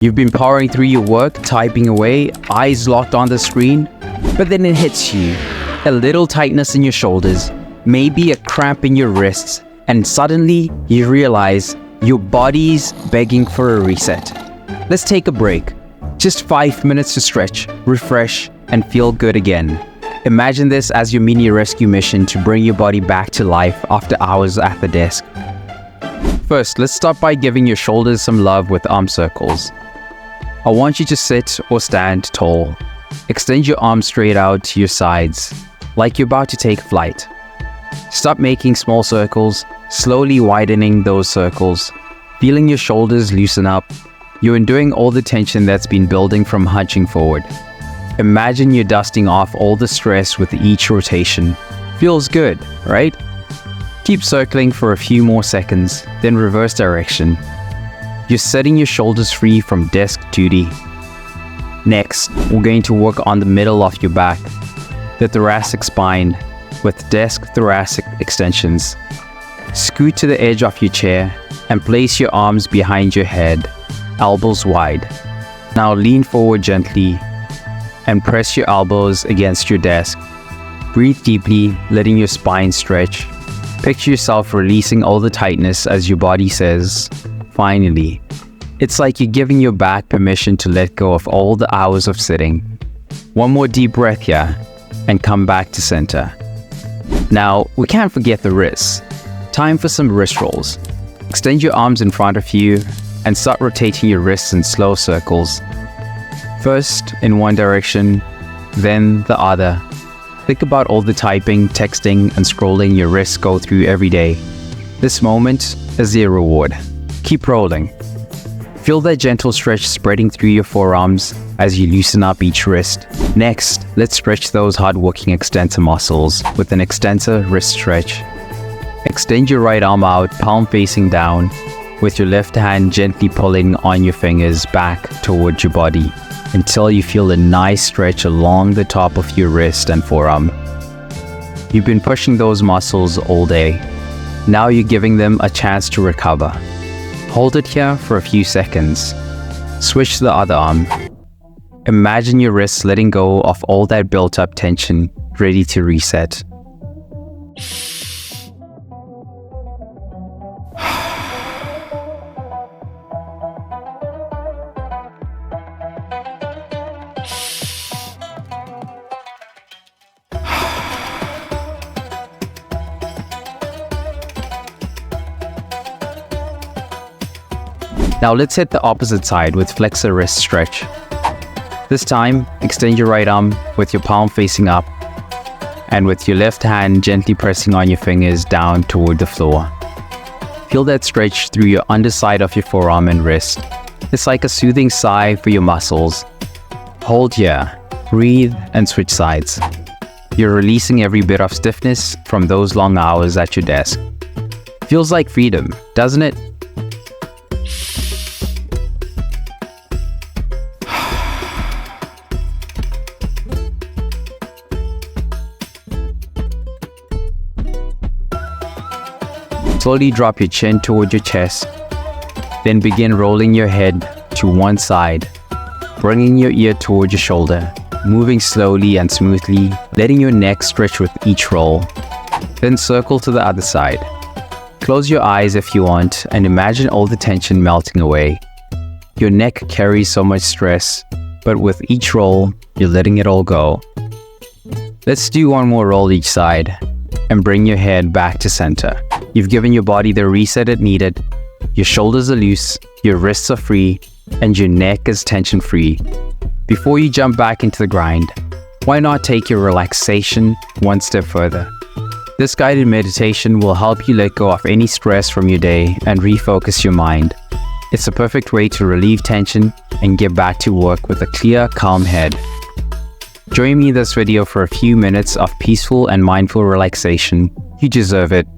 You've been powering through your work, typing away, eyes locked on the screen, but then it hits you. A little tightness in your shoulders, maybe a cramp in your wrists, and suddenly you realize your body's begging for a reset. Let's take a break. Just 5 minutes to stretch, refresh, and feel good again. Imagine this as your mini rescue mission to bring your body back to life after hours at the desk. First, let's start by giving your shoulders some love with arm circles. I want you to sit or stand tall. Extend your arms straight out to your sides, like you're about to take flight. Stop making small circles, slowly widening those circles. Feeling your shoulders loosen up, you're undoing all the tension that's been building from hunching forward. Imagine you're dusting off all the stress with each rotation. Feels good, right? Keep circling for a few more seconds, then reverse direction. You're setting your shoulders free from desk duty. Next, we're going to work on the middle of your back, the thoracic spine, with desk thoracic extensions. Scoot to the edge of your chair and place your arms behind your head, elbows wide. Now lean forward gently and press your elbows against your desk. Breathe deeply, letting your spine stretch. Picture yourself releasing all the tightness as your body says, finally. It's like you're giving your back permission to let go of all the hours of sitting. One more deep breath here, and come back to center. Now, we can't forget the wrists. Time for some wrist rolls. Extend your arms in front of you and start rotating your wrists in slow circles. First in one direction, then the other. Think about all the typing, texting, and scrolling your wrists go through every day. This moment is their reward. Keep rolling. Feel that gentle stretch spreading through your forearms as you loosen up each wrist. Next, let's stretch those hard-working extensor muscles with an extensor wrist stretch. Extend your right arm out, palm facing down, with your left hand gently pulling on your fingers back towards your body until you feel a nice stretch along the top of your wrist and forearm. You've been pushing those muscles all day. Now you're giving them a chance to recover. Hold it here for a few seconds. Switch to the other arm. Imagine your wrists letting go of all that built-up tension, ready to reset. Now let's hit the opposite side with Flexor wrist stretch. This time, extend your right arm with your palm facing up and with your left hand gently pressing on your fingers down toward the floor. Feel that stretch through your underside of your forearm and wrist. It's like a soothing sigh for your muscles. Hold here, breathe, and switch sides. You're releasing every bit of stiffness from those long hours at your desk. Feels like freedom, doesn't it? Slowly drop your chin toward your chest, then begin rolling your head to one side, bringing your ear toward your shoulder, moving slowly and smoothly, letting your neck stretch with each roll. Then circle to the other side. Close your eyes if you want and imagine all the tension melting away. Your neck carries so much stress, but with each roll, you're letting it all go. Let's do one more roll each side and bring your head back to center. You've given your body the reset it needed. Your shoulders are loose, your wrists are free, and your neck is tension-free. Before you jump back into the grind, why not take your relaxation one step further? This guided meditation will help you let go of any stress from your day and refocus your mind. It's a perfect way to relieve tension and get back to work with a clear, calm head. Join me in this video for a few minutes of peaceful and mindful relaxation. You deserve it.